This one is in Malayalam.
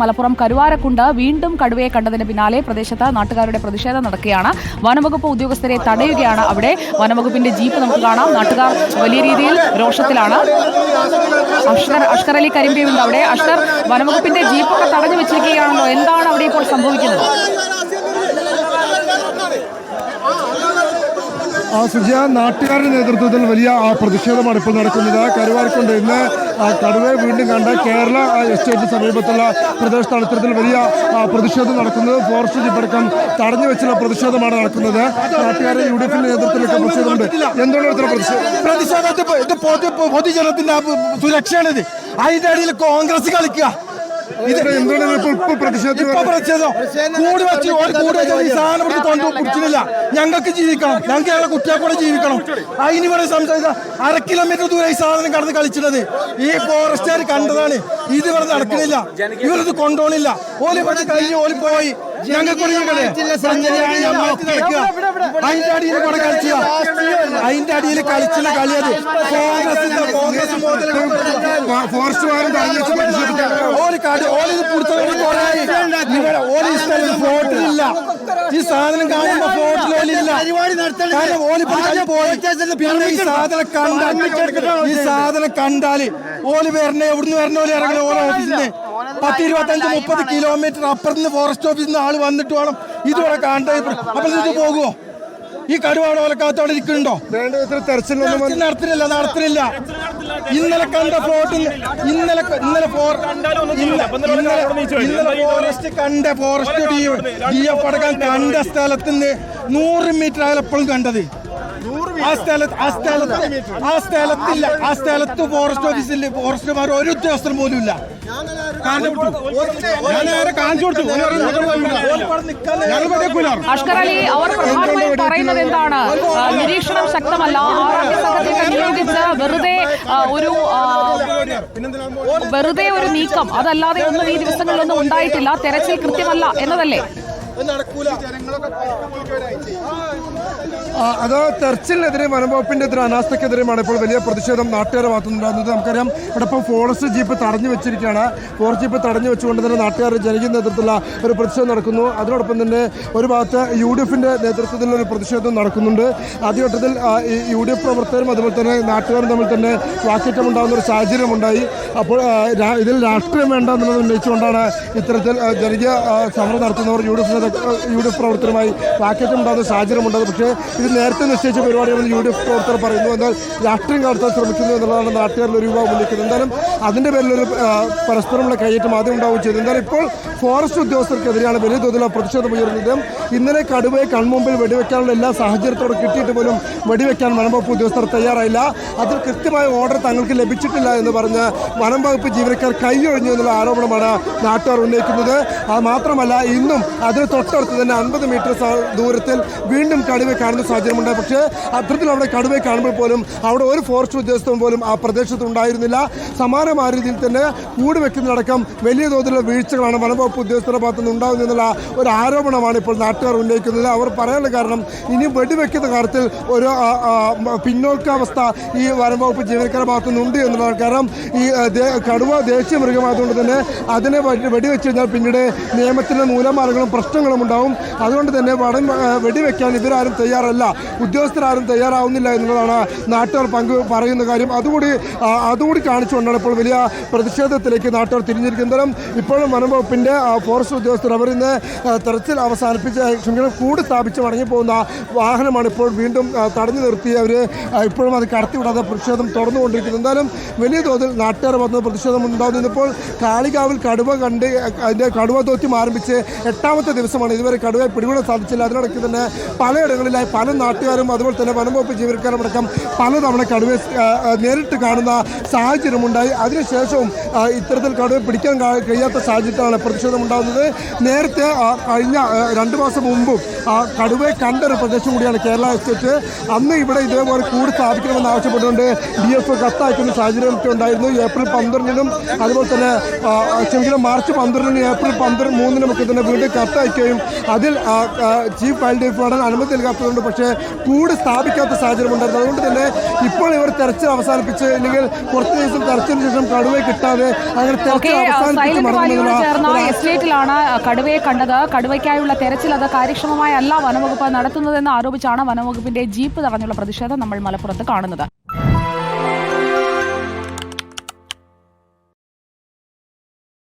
മലപ്പുറം കരുവാരക്കുണ്ട് വീണ്ടും കടുവയെ കണ്ടതിന് പിന്നാലെ പ്രദേശത്ത് നാട്ടുകാരുടെ പ്രതിഷേധം നടക്കുകയാണ്. വനംവകുപ്പ് ഉദ്യോഗസ്ഥരെ തടയുകയാണ്. അവിടെ വനംവകുപ്പിന്റെ ജീപ്പ് നമുക്ക് കാണാം. നാട്ടുകാർ വലിയ രീതിയിൽ രോഷത്തിലാണ്. അഷ്കർ അലി കരിമ്പിയുണ്ട് അവിടെ. അഷ്കർ, വനംവകുപ്പിന്റെ ജീപ്പൊക്കെ തടഞ്ഞു വെച്ചിരിക്കുകയാണല്ലോ, എന്താണ് അവിടെ ഇപ്പോൾ സംഭവിക്കുന്നത്? സുജയ, നാട്ടുകാരുടെ നേതൃത്വത്തിൽ വലിയ പ്രതിഷേധമാണ് ഇപ്പോൾ നടക്കുന്നത്. കരുവാരക്കുണ്ട് ഇന്ന് കടുവയെ വീണ്ടും കണ്ട കേരള എസ്റ്റേറ്റിന് സമീപത്തുള്ള പ്രദേശത്താണ് ഇത്തരത്തിൽ വലിയ പ്രതിഷേധം നടക്കുന്നത്. ഫോറസ്റ്റ് ജീപ്പടക്കം തടഞ്ഞു വെച്ചുള്ള പ്രതിഷേധമാണ് നടക്കുന്നത്. നാട്ടുകാരെ UDF നേതൃത്വത്തിലൊക്കെ പ്രതിഷേധമുണ്ട്. എന്താണ് ഇത്ര പ്രതിഷേധം? ഇത് പൊതുജനത്തിന്റെ സുരക്ഷയാണിത്. അതിന്റെ അടിയിൽ കോൺഗ്രസ് കളിക്കുക. ഞങ്ങൾക്ക് ജീവിക്കണം, ഞങ്ങൾക്ക് ഞങ്ങളുടെ കുട്ടികളെ കൂടെ ജീവിക്കണം. അതിന് ഇവിടെ സംസാരിച്ച 1/2 കിലോമീറ്റർ ദൂരം ഈ സാധനം കടന്ന് കളിച്ചിട്ടത് ഈ ഫോറസ്റ്റുകാർ കണ്ടതാണ്. ഇത് ഇവിടെ നടക്കണില്ല, ഇവരിത് കൊണ്ടുപോകണില്ല. ഓല് ഇവിടെ കഴിഞ്ഞ് ഓല് പോയി. ഞങ്ങൾക്ക് അതിന്റെ അടിയിൽ കൂടെ കളിച്ച അതിന്റെ അടിയിൽ കളിച്ചുള്ള കളിയത് ഫോട്ടിലില്ല. ഈ സാധനം കാണുമ്പോ ഫോട്ടിലില്ല. ഈ സാധനം കണ്ടാല് ഓല് വരണേ, എവിടുന്ന് വരണ ഓല് ഇറങ്ങണ ഓരോ ഓഫീസിന് 10-25-30 കിലോമീറ്റർ അപ്പുറത്തുനിന്ന് ഫോറസ്റ്റ് ഓഫീസിൽ നിന്ന് ആള് വന്നിട്ട് വേണം ഇതുവരെ കാണേണ്ടത്. അപ്പൊ ഇത് പോകുമോ? ഈ കടുവാട് ഓലക്കാത്തോടെ ഇരിക്കുന്നുണ്ടോ? നടത്തുന്നില്ല. ഇന്നലെ കണ്ട ഫ്ലോട്ടിൽ ഇന്നലെ ഫോറസ്റ്റ് കണ്ട ഫോറസ്റ്റ് DF അടക്കം കണ്ട സ്ഥലത്ത് നിന്ന് 100 മീറ്റർ ആയാലും കണ്ടത്. ആ സ്ഥലത്ത് ഫോറസ്റ്റ് ഓഫീസിൽ ഫോറസ്റ്റുമാർ ഒരു ഉദ്യോഗസ്ഥരും പോലും ഇല്ല. അഷ്കർ അലി, അവർ പ്രധാനമായും പറയുന്നത് എന്താണ്? നിരീക്ഷണം ശക്തമല്ല, സംഘത്തെ നിയോഗിച്ച് വെറുതെ ഒരു നീക്കം, അതല്ലാതെ ഒന്നും ഈ ദിവസങ്ങളിലൊന്നും ഉണ്ടായിട്ടില്ല. തെരച്ചിൽ കൃത്യമല്ല എന്നതല്ലേ? അത് തെരച്ചിലിനെതിരെ വനംവകുപ്പിന്റെ എതിരെ അനാസ്ഥക്കെതിരെയുമാണ് ഇപ്പോൾ വലിയ പ്രതിഷേധം നാട്ടുകാരുടെ ഭാഗത്തുനിന്നുണ്ടാകുന്നത്. നമുക്കറിയാം, ഇവിടെ ഇപ്പോൾ ഫോറസ്റ്റ് ജീപ്പ് തടഞ്ഞു വെച്ചിരിക്കുകയാണ്. ഫോറസ്റ്റ് ജീപ്പ് തടഞ്ഞു വെച്ചുകൊണ്ട് തന്നെ നാട്ടുകാർ ജനകീയ നേതൃത്വത്തിലുള്ള ഒരു പ്രതിഷേധം നടക്കുന്നു. അതിനോടൊപ്പം തന്നെ ഒരു ഭാഗത്ത് UDFന്റെ നേതൃത്വത്തിലുള്ള പ്രതിഷേധം നടക്കുന്നുണ്ട്. ആദ്യഘട്ടത്തിൽ UDF പ്രവർത്തകരും അതുപോലെ തന്നെ നാട്ടുകാരും തമ്മിൽ തന്നെ വാക്കേറ്റം ഉണ്ടാകുന്ന ഒരു സാഹചര്യം ഉണ്ടായി. അപ്പോൾ ഇതിൽ രാഷ്ട്രീയം വേണ്ട എന്നുള്ളത് ഉന്നയിച്ചുകൊണ്ടാണ് ഇത്തരത്തിൽ ജനകീയ സമരം നടത്തുന്നവർ UDF പ്രവർത്തകരുമായി വാക്കേറ്റം ഉണ്ടാകുന്ന സാഹചര്യം ഉണ്ടാകുന്നത്. പക്ഷേ ഇത് നേരത്തെ നിശ്ചയിച്ച പരിപാടിയാണെന്ന് UDF പ്രവർത്തകർ പറയുന്നു. എന്നാൽ രാഷ്ട്രീയം കടത്താൻ ശ്രമിക്കുന്നു എന്നുള്ളതാണ് നാട്ടുകാരിൽ ഒരു വിഭാഗം ഉന്നയിക്കുന്നത്. എന്തായാലും അതിൻ്റെ പേരിലൊരു പരസ്പരമുള്ള കയ്യേറ്റം ആദ്യം ഉണ്ടാവുകയും ചെയ്തു. എന്തായാലും ഇപ്പോൾ ഫോറസ്റ്റ് ഉദ്യോഗസ്ഥർക്കെതിരെയാണ് വലിയ തോതിലുള്ള പ്രതിഷേധം ഉയർന്നത്. ഇന്നലെ കടുവയെ കൺമുമ്പിൽ വെടിവെക്കാനുള്ള എല്ലാ സാഹചര്യത്തോടെ കിട്ടിയിട്ട് പോലും വെടിവെക്കാൻ വനംവകുപ്പ് ഉദ്യോഗസ്ഥർ തയ്യാറായില്ല. അതിൽ കൃത്യമായ ഓർഡർ തങ്ങൾക്ക് ലഭിച്ചിട്ടില്ല എന്ന് പറഞ്ഞ് വനംവകുപ്പ് ജീവനക്കാർ കൈയൊഴിഞ്ഞു എന്നുള്ള ആരോപണമാണ് നാട്ടുകാർ ഉന്നയിക്കുന്നത്. അത് മാത്രമല്ല, ഇന്നും അതിന് തൊട്ടടുത്ത് തന്നെ 50 മീറ്റർ ദൂരത്തിൽ വീണ്ടും കടുവയെ കാണുന്ന സാഹചര്യമുണ്ട്. പക്ഷേ അത്തരത്തിൽ അവിടെ കടുവയെ കാണുമ്പോൾ പോലും അവിടെ ഒരു ഫോറസ്റ്റ് ഉദ്യോഗസ്ഥൻ പോലും ആ പ്രദേശത്ത് ഉണ്ടായിരുന്നില്ല. സമാനമായ രീതിയിൽ തന്നെ കൂട് വെക്കുന്നതടക്കം വലിയ തോതിലുള്ള വീഴ്ചകളാണ് വനംവകുപ്പ് ഉദ്യോഗസ്ഥരുടെ ഭാഗത്തുനിന്ന് ഉണ്ടാകുന്നതെന്നുള്ള ഒരു ആരോപണമാണ് ഇപ്പോൾ നാട്ടുകാർ ഉന്നയിക്കുന്നത്. അവർ പറയാനുള്ള കാരണം, ഇനി വെടിവെക്കുന്ന കാര്യത്തിൽ ഒരു പിന്നോക്കാവസ്ഥ ഈ വനംവകുപ്പ് ജീവനക്കാരുടെ ഭാഗത്തുനിന്നുണ്ട് എന്നുള്ളതാണ്. കാരണം ഈ കടുവ ദേശീയ മൃഗമായതുകൊണ്ട് തന്നെ അതിനെ വെടിവെച്ച് കഴിഞ്ഞാൽ പിന്നീട് നിയമത്തിൻ്റെ നൂലമാലകളും പ്രശ്നങ്ങളും ഉണ്ടാവും. അതുകൊണ്ട് തന്നെ വെടിവെക്കാൻ ഇവരാരും തയ്യാറല്ല, ഉദ്യോഗസ്ഥരാരും തയ്യാറാവുന്നില്ല എന്നുള്ളതാണ് നാട്ടുകാർ പറയുന്ന കാര്യം. അതുകൂടി കാണിച്ചുകൊണ്ടാണ് ഇപ്പോൾ വലിയ പ്രതിഷേധത്തിലേക്ക് നാട്ടുകാർ തിരിഞ്ഞിരിക്കുന്നത്. ഇപ്പോഴും വനംവകുപ്പിൻ്റെ ഫോറസ്റ്റ് ഉദ്യോഗസ്ഥർ അവർ ഇന്ന് തെരച്ചിൽ കൂട് സ്ഥാപിച്ച് മടങ്ങിപ്പോകുന്ന വാഹനമാണ് ഇപ്പോൾ വീണ്ടും തടഞ്ഞു നിർത്തി അവർ ഇപ്പോഴും അത് കടത്തിവിടാതെ പ്രതിഷേധം തുറന്നുകൊണ്ടിരിക്കുന്നത്. എന്തായാലും വലിയ തോതിൽ നാട്ടുകാർ വന്ന പ്രതിഷേധം ഉണ്ടാകുന്നത്. ഇപ്പോൾ കാളികാവിൽ കടുവ കണ്ട് അതിൻ്റെ കടുവ ദൗത്യം ആരംഭിച്ച് 8ാമത്തെ ദിവസമാണ്. ഇതുവരെ കടുവയെ പിടികൂടാൻ സാധിച്ചില്ല. അതിനിടയ്ക്ക് തന്നെ പലയിടങ്ങളിലായി പല നാട്ടുകാരും അതുപോലെ തന്നെ വനംവകുപ്പ് ജീവനക്കാരും അടക്കം പലതവണ കടുവയെ നേരിട്ട് കാണുന്ന സാഹചര്യമുണ്ടായി. അതിനുശേഷവും ഇത്തരത്തിൽ കടുവയെ പിടിക്കാൻ കഴിയാത്ത സാഹചര്യത്തിലാണ് പ്രതിഷേധം ഉണ്ടാകുന്നത്. നേരത്തെ കഴിഞ്ഞ 2 മാസം മുമ്പും കടുവയെ കണ്ടൊരു പ്രദേശം കൂടിയാണ് കേരള എസ്റ്റേറ്റ്. അന്ന് ഇവിടെ ഇതേപോലെ കൂട് സ്ഥാപിക്കണമെന്ന് ആവശ്യപ്പെട്ടുകൊണ്ട് DF കത്തയക്കുന്ന സാഹചര്യമൊക്കെ ഉണ്ടായിരുന്നു. ഏപ്രിൽ 12-നും അതുപോലെ തന്നെ മാർച്ച് 12-നും ഏപ്രിൽ 3-നും ഒക്കെ തന്നെ വീണ്ടും കത്തയക്കുകയും സ്ഥാപിക്കുകയും അതിൽ ചീഫ് വൈൽഡ് ലൈഫ് വാർഡൻ അനുമതി നൽകാത്തതുകൊണ്ട് പക്ഷേ കൂട് സ്ഥാപിക്കാത്ത സാഹചര്യം ഉണ്ടായിരുന്നു. അതുകൊണ്ട് തന്നെ ഇപ്പോൾ ഇവർ തെരച്ചിൽ അവസാനിപ്പിച്ച് അല്ലെങ്കിൽ കുറച്ച് ദിവസം തെരച്ചിലിന് ശേഷം കടുവയെ കിട്ടാതെ അങ്ങനെ തെരച്ചിൽ അവസാനിപ്പിച്ച് എസ്റ്റേറ്റിലാണ് കടുവയെ കണ്ടത്. കടുവയ്ക്കായുള്ള തെരച്ചിൽ അത് കാര്യക്ഷമമായി അല്ല വനംവകുപ്പ് നടത്തുന്നതെന്ന് ആരോപിച്ചാണ് വനംവകുപ്പിന്റെ ജീപ്പ് തടഞ്ഞുള്ള പ്രതിഷേധം നമ്മൾ മലപ്പുറത്ത് കാണുന്നത്.